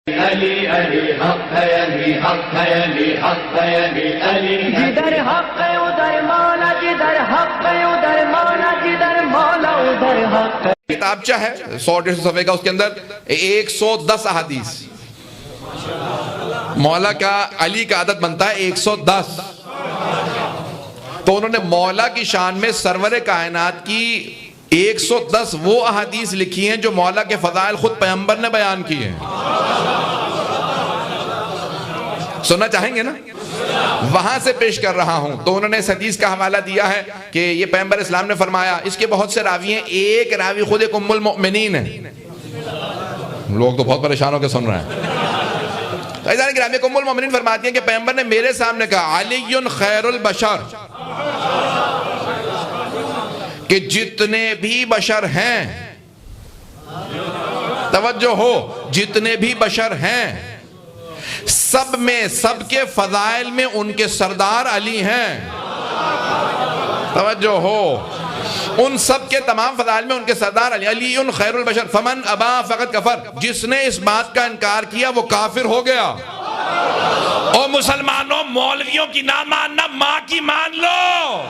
علی علی حق ہے، علی حق ہے، علی حق ہے، علی علی جدھر حق ہے ادھر مولا، جدھر حق ہے ادھر مولا، جدھر مولا ادھر حق ہے۔ کتابچہ ہے 100-150 صفحے کا، اس کے اندر 110 احادیث، مولا کا علی کا عدد بنتا ہے 110۔ تو انہوں نے مولا کی شان میں سرور کائنات کی 110 وہ احادیث لکھی ہیں جو مولا کے فضائل خود پیغمبر نے بیان کی ہیں۔ سننا چاہیں گے نا؟ وہاں سے پیش کر رہا ہوں۔ تو انہوں نے اس حدیث کا حوالہ دیا ہے کہ یہ پیغمبر اسلام نے فرمایا، اس کے بہت سے راوی ہیں، ایک راوی خود ایک ام المؤمنین ہے۔ لوگ تو بہت پریشان ہو کے سن رہے ہیں۔ ایک ام المؤمنین فرماتی ہیں کہ پیغمبر نے میرے سامنے کہا، علی خیر البشر، کہ جتنے بھی بشر ہیں، توجہ ہو، جتنے بھی بشر ہیں سب میں، سب کے فضائل میں ان کے سردار علی ہیں۔ توجہ ہو، ان سب کے تمام فضائل میں ان کے سردار علی، علی خیر البشر فمن ابا فقط کفر، جس نے اس بات کا انکار کیا وہ کافر ہو گیا۔ او مسلمانوں، مولویوں کی نہ ماننا، ماں کی مان لو۔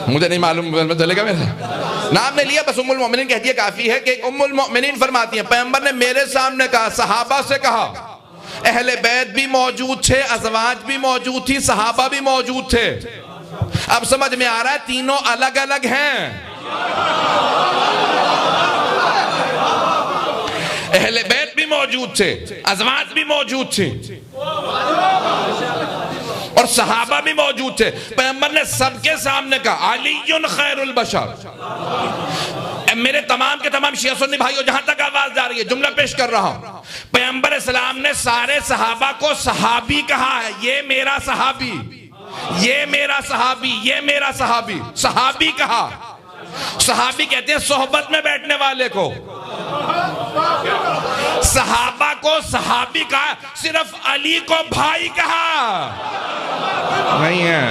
مجھے نہیں معلوم چلے گا میرے نام نے لیا، بس ام المؤمنین کہتی ہے کافی ہے کہ ام المؤمنین فرماتی ہیں پیغمبر نے میرے سامنے کہا، صحابہ سے کہا، اہل بیت بھی موجود تھے، ازواج بھی موجود تھی، صحابہ بھی موجود تھے۔ اب سمجھ میں آ رہا ہے تینوں الگ الگ ہیں۔ اہل بیت بھی موجود تھے، ازواج بھی موجود تھی اور صحابہ بھی موجود تھے۔ پیغمبر نے سب کے سامنے کہا، علی خیر البشر۔ میرے تمام کے تمام شیعہ سنی بھائیوں، جہاں تک آواز جا رہی ہے جملہ پیش کر رہا ہوں، پیغمبر اسلام نے سارے صحابہ کو صحابی کہا ہے، یہ میرا صحابی، یہ میرا صحابی، یہ میرا صحابی، صحابی کہا۔ صحابی کہتے ہیں صحبت میں بیٹھنے والے کو، صحابہ کو صحابی کہا، صرف علی کو بھائی کہا نہیں ہے۔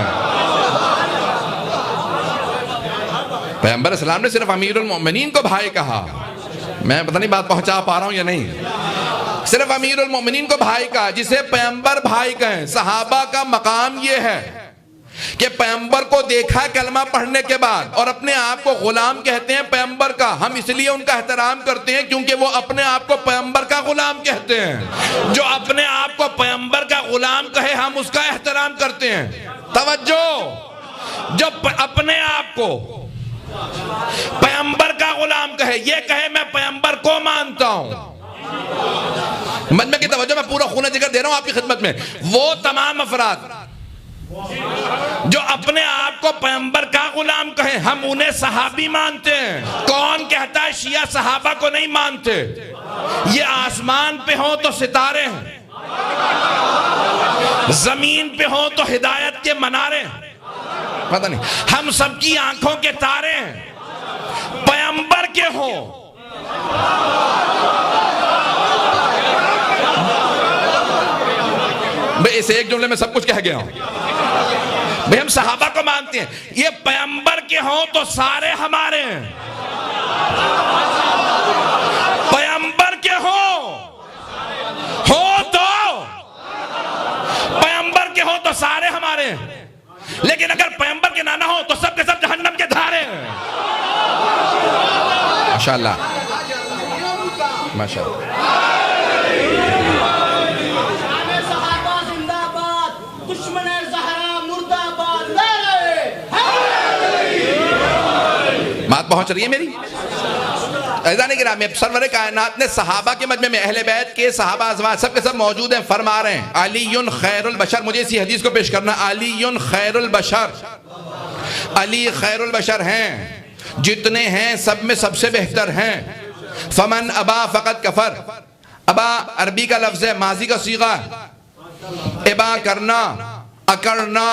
پیغمبر اسلام نے صرف امیر المؤمنین کو بھائی کہا۔ میں پتہ نہیں بات پہنچا پا رہا ہوں یا نہیں۔ صرف امیر المؤمنین کو بھائی کہا، جسے پیغمبر بھائی کہیں۔ صحابہ کا مقام یہ ہے کہ پیغمبر کو دیکھا کلمہ پڑھنے کے بعد اور اپنے آپ کو غلام کہتے ہیں پیغمبر کا۔ ہم اس لیے ان کا احترام کرتے ہیں کیونکہ وہ اپنے آپ کو پیغمبر کا غلام کہتے ہیں۔ جو اپنے آپ کو پیغمبر کا غلام کہے ہم اس کا احترام کرتے ہیں۔ توجہ، جو اپنے آپ کو پیغمبر کا غلام کہے، یہ کہے میں پیغمبر کو مانتا ہوں۔ مجمع کی توجہ، میں پورا خون جگر دے رہا ہوں آپ کی خدمت میں۔ وہ تمام افراد جو اپنے آپ کو پیغمبر کا غلام کہیں ہم انہیں صحابی مانتے ہیں۔ کون کہتا ہے شیعہ صحابہ کو نہیں مانتے؟ یہ آسمان پہ ہوں تو ستارے ہیں، زمین پہ ہوں تو ہدایت کے منارے ہیں، پتہ نہیں ہم سب کی آنکھوں کے تارے ہیں۔ پیغمبر کے ہوں، بھئی اس ایک جملے میں سب کچھ کہہ گیا ہوں۔ بھئی ہم صحابہ کو مانتے ہیں، یہ پیغمبر کے ہوں تو سارے ہمارے ہیں۔ پیغمبر کے ہوں تو پیغمبر کے ہوں تو سارے ہمارے ہیں، لیکن اگر پیغمبر کے نہ ہو تو سب کے سب جہنم کے دھارے ہیں۔ ماشاءاللہ ماشاءاللہ۔ بات پہنچ رہی ہے میری؟ عزیزان گرامی، سرور کائنات نے صحابہ کے مجمع میں اہل بیت کے صحابہ ازواج سب کے سب موجود ہیں، فرما رہے ہیں علی خیر البشر۔ مجھے اسی حدیث کو پیش کرنا، علی خیر البشر، علی خیر البشر ہیں، جتنے ہیں سب میں سب سے بہتر ہیں۔ فمن ابا فقط کفر، ابا عربی کا لفظ ہے، ماضی کا صیغہ، ابا کرنا، اکڑنا۔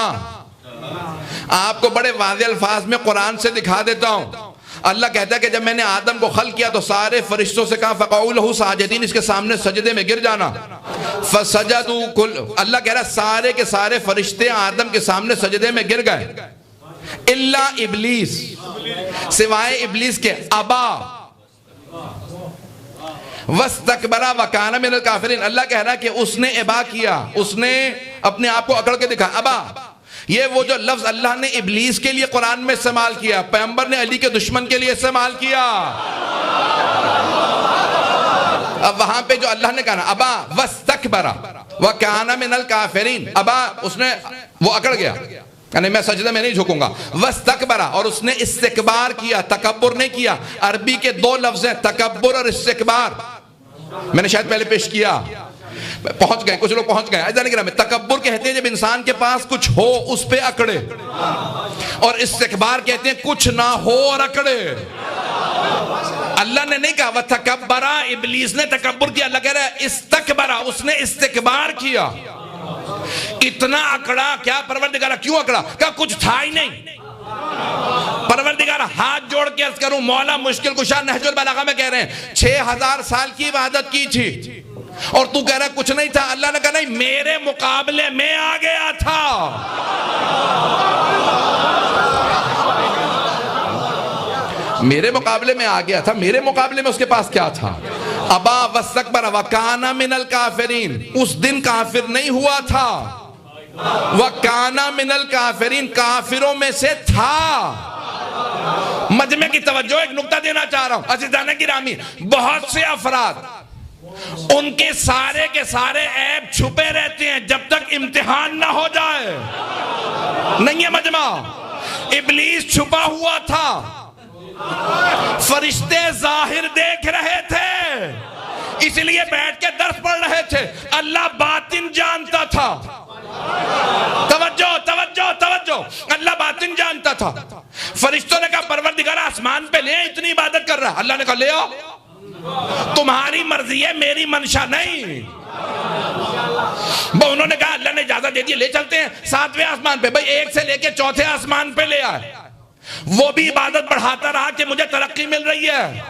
آپ کو بڑے واضح الفاظ میں قرآن سے دکھا دیتا ہوں۔ اللہ کہتا ہے کہ جب میں نے آدم کو خلق کیا تو سارے فرشتوں سے کہا فقعوا لہ ساجدین، اس کے سامنے سجدے میں گر جانا۔ فسجدوا کل، اللہ کہہ رہا سارے کے سارے فرشتے آدم کے سامنے سجدے میں گر گئے الا ابلیس، سوائے ابلیس کے، ابا واستکبر وکان من الکافرین، اللہ کہہ رہا کہ اس نے ابا کیا، اس نے اپنے آپ کو اکڑ کے دکھا، ابا۔ یہ وہ جو لفظ اللہ نے ابلیس کے لیے قرآن میں استعمال کیا، پیغمبر نے علی کے دشمن کے لیے استعمال کیا۔ اب وہاں پہ جو اللہ نے کہا نا ابا واستکبر وکان من الکافرین، ابا اس نے وہ اکڑ گیا، یعنی میں سجدہ میں نہیں جھکوں گا، واستکبر، اور اس نے استکبار کیا، تکبر نہیں کیا۔ عربی کے دو لفظ ہیں، تکبر اور استکبار، میں نے شاید پہلے پیش کیا، پہنچ گئے کچھ لوگ پہنچ گئے۔ ایسا نہیں کرا میں، تکبر کہتے ہیں جب انسان کے پاس کچھ ہو اس پہ اکڑے، اور استکبار کہتے ہیں کچھ نہ ہو اور اکڑے۔ اللہ نے نہیں کہا وَتَكَبَّرَ، ابلیس نے تکبر کیا، اللہ کہہ رہا ہے استکبر، اس نے استکبار کیا، اتنا اکڑا۔ کیا پروردگارہ کیوں اکڑا؟ کہا کچھ تھا ہی نہیں۔ پروردگارہ ہاتھ جوڑ کے عرض کروں، مولا مشکل کشا نہج البلاغہ میں کہہ رہے ہیں 6000 سال کی عبادت کی تھی اور تو کہہ رہا ہے کچھ نہیں تھا۔ اللہ نے کہا نہیں، میرے مقابلے میں آ گیا تھا۔ میرے مقابلے میں آ گیا تھا، میرے مقابلے میں اس کے پاس کیا تھا؟ ابا واستکبر وکان من الکافرین، اس دن کافر نہیں ہوا تھا، وکان من الکافرین، کافروں میں سے تھا۔ مجمع کی توجہ، ایک نکتہ دینا چاہ رہا ہوں عزیزان گرامی، بہت سے افراد ان کے سارے عیب چھپے رہتے ہیں جب تک امتحان نہ ہو جائے۔ نہیں ہے مجمع، ابلیس چھپا ہوا تھا، فرشتے ظاہر دیکھ رہے تھے، اس لیے بیٹھ کے درس پڑھ رہے تھے، اللہ باطن جانتا تھا۔ توجہ توجہ توجہ، اللہ باطن جانتا تھا۔ فرشتوں نے کہا پروردگار آسمان پہ لے، اتنی عبادت کر رہا، اللہ نے کہا لے آؤ، تمہاری مرضی ہے، میری منشا نہیں۔ انہوں نے کہا اللہ نے اجازت دے دی، لے چلتے ہیں 7ویں آسمان پہ، بھئی 1 سے لے کے 4تھے آسمان پہ لے آئے۔ وہ بھی عبادت بڑھاتا رہا کہ مجھے ترقی مل رہی ہے،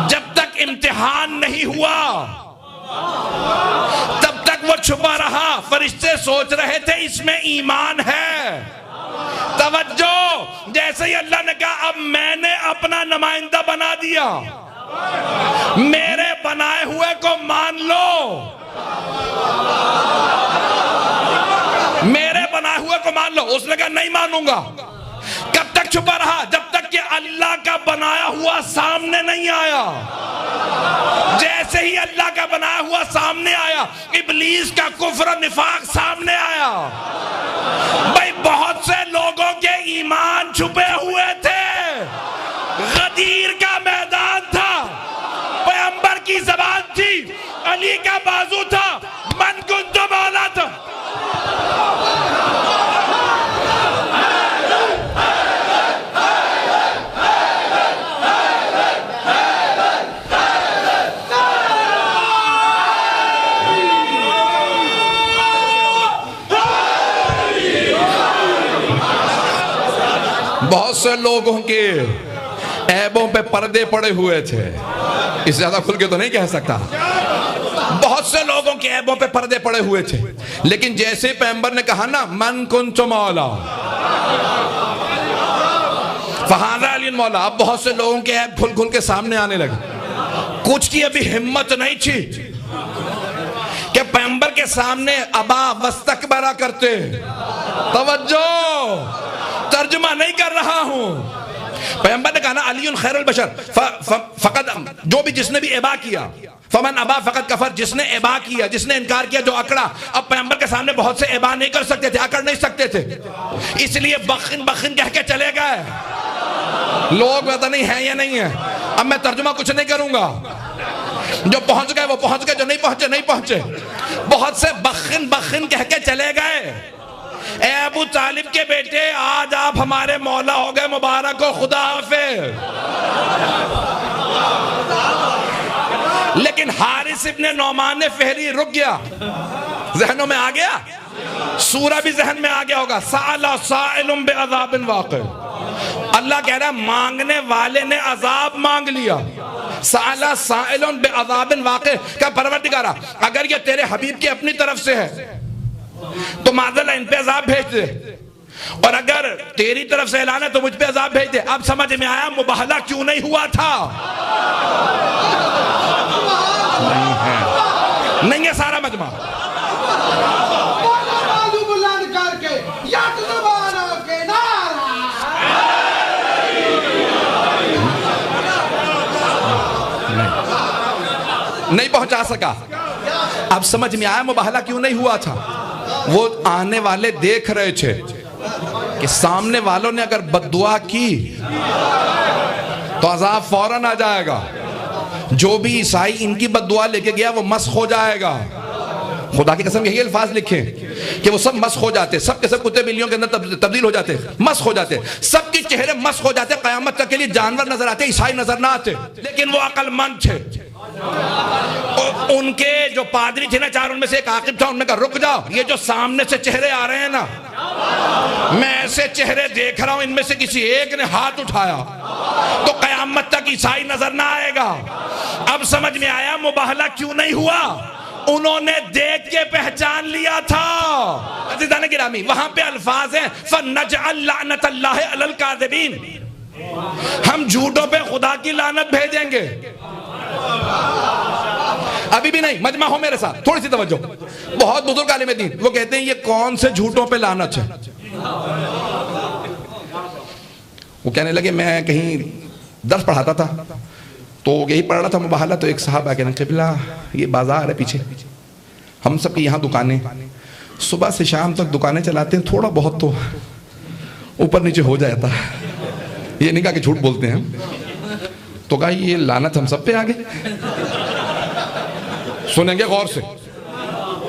جب تک امتحان نہیں ہوا تب تک وہ چھپا رہا۔ فرشتے سوچ رہے تھے اس میں ایمان ہے۔ توجہ، جیسے ہی اللہ نے کہا اب میں نے اپنا نمائندہ بنا دیا، میرے بنائے ہوئے کو مان لو، میرے بنائے ہوئے کو مان لو۔ اس نے کہا نہیں مانوں گا۔ کب تک چھپا رہا؟ جب تک کہ اللہ کا بنایا ہوا سامنے نہیں آیا۔ جیسے ہی اللہ کا بنایا ہوا سامنے آیا، ابلیس کا کفر و نفاق سامنے آیا۔ بھائی بہت سے لوگوں کے ایمان چھپے ہوئے تھے، غدیر کا میدان تھا، پیغمبر کی زبان تھی، علی کا بازو تھا، من کنت مولا تھا۔ بہت سے لوگوں کے عیبوں پہ پردے پڑے ہوئے تھے، اس سے زیادہ کھل کے تو نہیں کہہ سکتا۔ بہت سے لوگوں کے عیبوں پہ پردے پڑے ہوئے تھے، لیکن جیسے پیغمبر نے کہا نا من کنت مولا فہذا علی مولا، اب بہت سے لوگوں کے عیب کھل کھل کے سامنے آنے لگے۔ کچھ کی ابھی ہمت نہیں تھی کہ پیغمبر کے سامنے ابا واستکبر کرتے۔ توجہ، ترجمہ نہیں کر رہا ہوں۔ پیغمبر نے کہا نا علی خیر البشر، فقط جو بھی جس نے بھی ابا کیا، فمن ابا فقط کفر، جس نے ابا کیا، جس نے انکار کیا، جو اکڑا۔ اب پیغمبر کے سامنے بہت سے ابا نہیں کر سکتے تھے، اکڑ نہیں سکتے تھے، اس لیے بخن بخن کہہ کے چلے گئے۔ لوگ پتہ نہیں ہیں یا نہیں ہیں، اب میں ترجمہ کچھ نہیں کروں گا، جو پہنچ گئے وہ پہنچ گئے، جو نہیں پہنچے نہیں پہنچے۔ بہت سے بخن بخن کہہ کے چلے گئے۔ اے ابو طالب کے بیٹے، آج آپ ہمارے مولا ہو گئے، مبارک ہو، خدا حافظ۔ لیکن حارث ابن نعمان فہری رک گیا، ذہنوں میں آ گیا، سورہ بھی ذہن میں آ گیا ہوگا، سأل سائل بعذاب واقع۔ اللہ کہہ رہا ہے مانگنے والے نے عذاب مانگ لیا، سألا سائل بعذاب واقع، کہ پروردگارا اگر یہ تیرے حبیب کی اپنی طرف سے ہے تو معذاللہ ان پہ عذاب بھیج دے، اور اگر تیری طرف سے اعلان ہے تو مجھ پہ عذاب بھیج دے۔ اب سمجھ میں آیا مباہلہ کیوں نہیں ہوا تھا؟ نہیں ہے سارا مجمع۔ نہیں پہنچا سکا۔ اب سمجھ میں آیا مباہلہ کیوں نہیں ہوا تھا؟ وہ آنے والے دیکھ رہے تھے کہ سامنے والوں نے اگر بددعا کی تو عذاب فوراً آ جائے گا، جو بھی عیسائی ان کی بددعا لے کے گیا وہ مسخ ہو جائے گا۔ خدا کی قسم یہی الفاظ لکھیں کہ وہ سب مسخ ہو جاتے، سب کے سب کتے بلیوں کے اندر تبدیل ہو جاتے، مسخ ہو جاتے، سب کی چہرے مسخ ہو جاتے، قیامت تک کے لیے جانور نظر آتے، عیسائی نظر نہ آتے۔ لیکن وہ عقل مند تھے، ان کے جو پادری تھے نا چار، ان میں سے ایک عاقب تھا، ان نے کہا رک جاؤ، یہ جو سامنے سے چہرے آ رہے ہیں نا، میں ایسے چہرے دیکھ رہا ہوں، ان میں سے کسی ایک نے ہاتھ اٹھایا تو قیامت تک عیسائی نظر نہ آئے گا۔ اب سمجھ میں آیا مباہلہ کیوں نہیں ہوا؟ انہوں نے دیکھ کے پہچان لیا تھا۔ عزیزان گرامی، وہاں پہ الفاظ ہیں فَنَجْعَلْ لَعْنَةَ اللَّهِ عَلَى الْكَاذِبِينَ، ہم جھوٹوں پہ خدا کی لعنت بھیجیں گے۔ ابھی بھی نہیں، مجمع ہو میرے ساتھ، تھوڑی سی توجہ۔ بہت بزرگ عالم دین وہ کہتے ہیں یہ کون سے جھوٹوں پہ لعنت ہے؟ وہ کہنے لگے میں کہیں درس پڑھاتا تھا تو یہی پڑھ رہا تھا مباہلہ، تو ایک صاحب آگے قبلہ یہ بازار ہے پیچھے، ہم سب کی یہاں دکانیں، صبح سے شام تک دکانیں چلاتے ہیں، تھوڑا بہت تو اوپر نیچے ہو جاتا ہے، یہ نہیں کہا کہ جھوٹ بولتے ہیں، تو کہا یہ لعنت ہم سب پہ آگے۔ سنیں گے غور سے،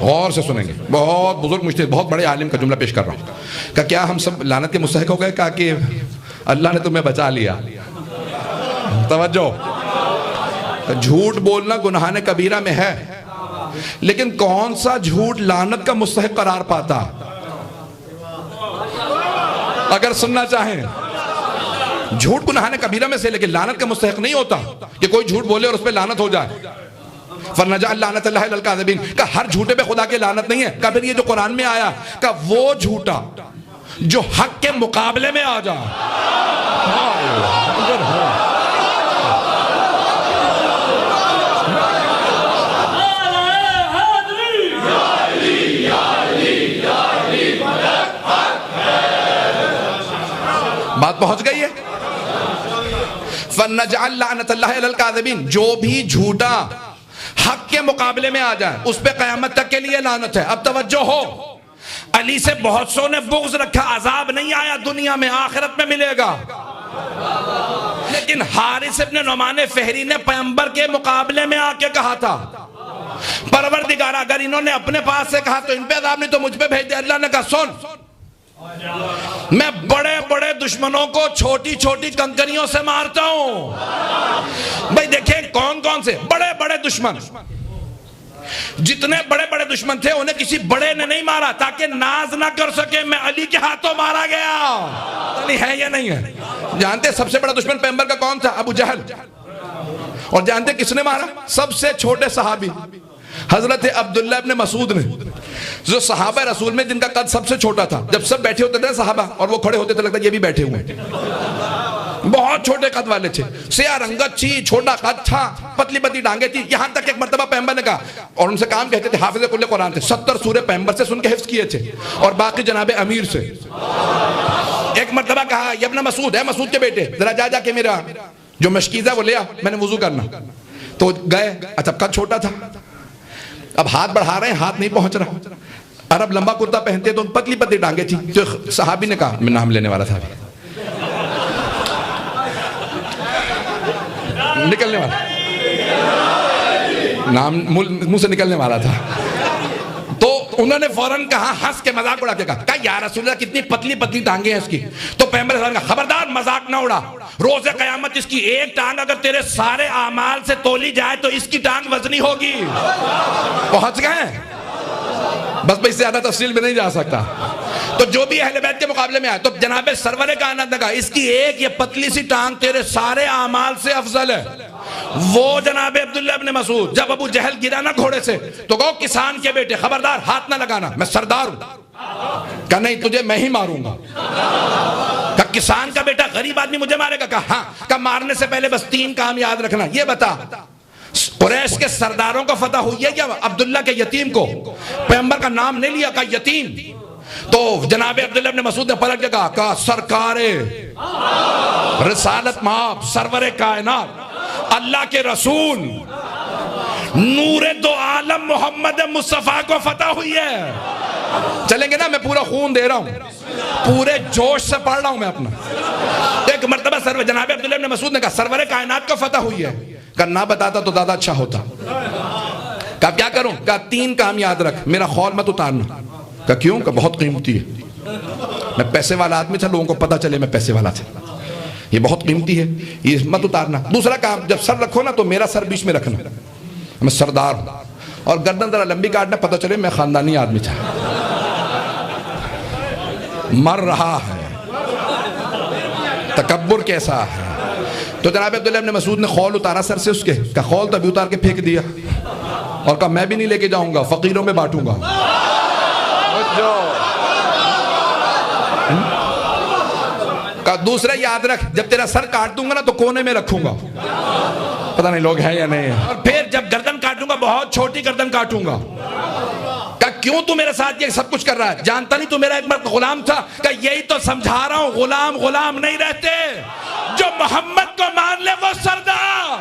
غور سے سنیں گے، بہت بزرگ مجتہد، بہت بڑے عالم کا جملہ پیش کر رہا ہوں۔ کہ کیا ہم سب لعنت کے مستحق ہو گئے؟ کہا کہ اللہ نے تمہیں بچا لیا۔ توجہ، جھوٹ بولنا گناہ کبیرہ میں ہے، لیکن کون سا جھوٹ لعنت کا مستحق قرار پاتا؟ اگر سننا چاہیں، جھوٹ گناہ کبیرہ میں سے، لیکن لعنت کا مستحق نہیں ہوتا کہ کوئی جھوٹ بولے اور اس پہ لعنت ہو جائے۔ فَنَجْعَلْ لَعْنَةَ اللَّهِ عَلَى الْكَاذِبِينَ، کہ ہر جھوٹے پہ خدا کی لعنت نہیں ہے۔ کہ پھر یہ جو قرآن میں آیا کہ وہ جھوٹا جو حق کے مقابلے میں آ جائے، بات پہنچ گئی ہے۔ فَنَجْعَلْ لَعْنَةَ اللَّهِ عَلَى الْكَاذِبِينَ، جو بھی جھوٹا حق کے مقابلے میں آ جائے اس پہ قیامت تک کے لیے لعنت ہے۔ اب توجہ ہو، علی سے بہت سو نے بغض رکھا، عذاب نہیں آیا دنیا میں، آخرت میں ملے گا، لیکن حارث ابن نعمان فہری نے پیغمبر کے مقابلے میں آ کے کہا تھا پروردگار اگر انہوں نے اپنے پاس سے کہا تو ان پہ عذاب نہیں تو مجھ پہ بھیج دے۔ اللہ نے کہا سن، میں بڑے بڑے دشمنوں کو چھوٹی چھوٹی کنکریوں سے مارتا ہوں۔ بھائی دیکھیں کون کون سے بڑے بڑے دشمن، جتنے بڑے بڑے دشمن تھے انہیں کسی بڑے نے نہیں مارا تاکہ ناز نہ کر سکے میں علی کے ہاتھوں مارا گیا۔ علی ہے یا نہیں ہے؟ جانتے سب سے بڑا دشمن پیغمبر کا کون تھا؟ ابو جہل۔ اور جانتے کس نے مارا؟ سب سے چھوٹے صحابی حضرت عبداللہ ابن مسعود نے، جو صحابہ رسول میں جن کا قد سب سے چھوٹا تھا۔ جب سب بیٹھے ہوتے تھے صحابہ اور وہ کھڑے ہوتے تھے لگتا یہ بھی بیٹھے ہوئے، بہت چھوٹے قد والے تھے، سیاہ رنگت تھی، چھوٹا قد تھا، پتلی پتلی ڈانگیں تھی، یہاں تک ایک مرتبہ پیغمبر نے کہا، اور ان سے کام کہتے تھے حافظ کل قرآن تھے، 70 سورے پیغمبر سے سن کے حفظ کیے تھے اور باقی جناب امیر سے۔ ایک مرتبہ کہا یہ ابن مسعود ہے، مسعود کے بیٹے، ذرا جا کے میرا جو مشکیزہ وہ لیا، میں نے وضو کرنا۔ تو گئے، اچھا قد چھوٹا تھا، اب ہاتھ بڑھا رہے ہیں، ہاتھ نہیں پہنچ رہا۔ عرب لمبا کرتا پہنتے تو ان پتلی پتلی ڈانگیں تھی۔ تو صحابی نے کہا میں نام لینے والا تھا، نکلنے والا نام منہ سے نکلنے والا تھا، تو انہوں نے فوراً کہا، ہنس کے مذاق اڑا کے کہا یا رسول اللہ کتنی پتلی پتلی ٹانگیں ہیں اس کی۔ تو پیغمبر صلی اللہ علیہ وسلم نے کہا خبردار مذاق نہ اڑا، روز قیامت اس کی ایک ٹانگ اگر تیرے سارے اعمال سے تولی جائے تو اس کی ٹانگ وزنی ہوگی۔ پہنچ گئے؟ بس اس سے زیادہ تفصیل میں نہیں جا سکتا۔ تو جو بھی اہل بیت کے مقابلے میں آئے تو جناب سرور کائنات نے کہا اس کی ایک یہ پتلی سی ٹانگ تیرے سارے اعمال سے افضل ہے۔ وہ جناب عبداللہ ابن مسعود جب ابو جہل گرا نا گھوڑے سے تو کہو کسان کے بیٹے خبردار ہاتھ نہ لگانا، میں سردار ہوں۔ کہا نہیں تجھے میں ہی ماروں گا۔ کہا کسان کا بیٹا غریب آدمی مجھے مارے گا؟ کہا ہاں۔ کہا مارنے سے پہلے بس 3 کام یاد رکھنا، یہ بتا قریش کے سرداروں کو فتح ہوئی ہے یا عبداللہ کے یتیم کو؟ پیغمبر کا نام نہیں لیا، کہا یتیم۔ تو جناب عبداللہ ابن مسعود نے پلٹ کے کہا سرکار رسالت مآب، سرور کائنات، اللہ کے رسول، نور دو عالم محمد مصطفیٰ کو فتح ہوئی ہے۔ چلیں گے نا؟ میں پورا خون دے رہا ہوں، پورے جوش سے پڑھ رہا ہوں میں اپنا۔ ایک مرتبہ جناب عبداللہ ابن مسعود نے کہا سرور کائنات کو فتح ہوئی ہے۔ کہا نہ بتاتا تو زیادہ اچھا ہوتا۔ کہا کیا کروں؟ کہا 3 کام یاد رکھ، میرا خول مت اتارنا۔ کہا کیوں؟ کہا بہت قیمتی ہے، میں پیسے والا آدمی تھا، لوگوں کو پتہ چلے میں پیسے والا تھا، یہ بہت قیمتی ہے، یہ مت اتارنا۔ دوسرا کام، جب سر رکھو نا تو میرا سر بیچ میں رکھنا، میں سردار ہوں، اور گردن ذرا لمبی کاٹنا، پتہ چلے میں خاندانی آدمی تھا۔ مر رہا ہے، تکبر کیسا ہے۔ تو جناب عبداللہ ابن مسعود نے خول اتارا سر سے اس کے، کہا خول تو ابھی اتار کے پھینک دیا، اور کہا میں بھی نہیں لے کے جاؤں گا، فقیروں میں بانٹوں گا۔ کہا دوسرا یاد رکھ، جب تیرا سر کاٹ دوں گا نا تو کونے میں رکھوں گا، پتہ نہیں لوگ ہیں یا نہیں، اور پھر جب گردن کاٹوں گا بہت چھوٹی گردن کاٹوں گا۔ کہا کیوں تو میرے ساتھ یہ سب کچھ کر رہا ہے؟ جانتا نہیں تو میرا ایک مرد غلام تھا؟ کہا یہی تو سمجھا رہا ہوں، غلام غلام نہیں رہتے، جو محمد کو مان لے وہ سردار۔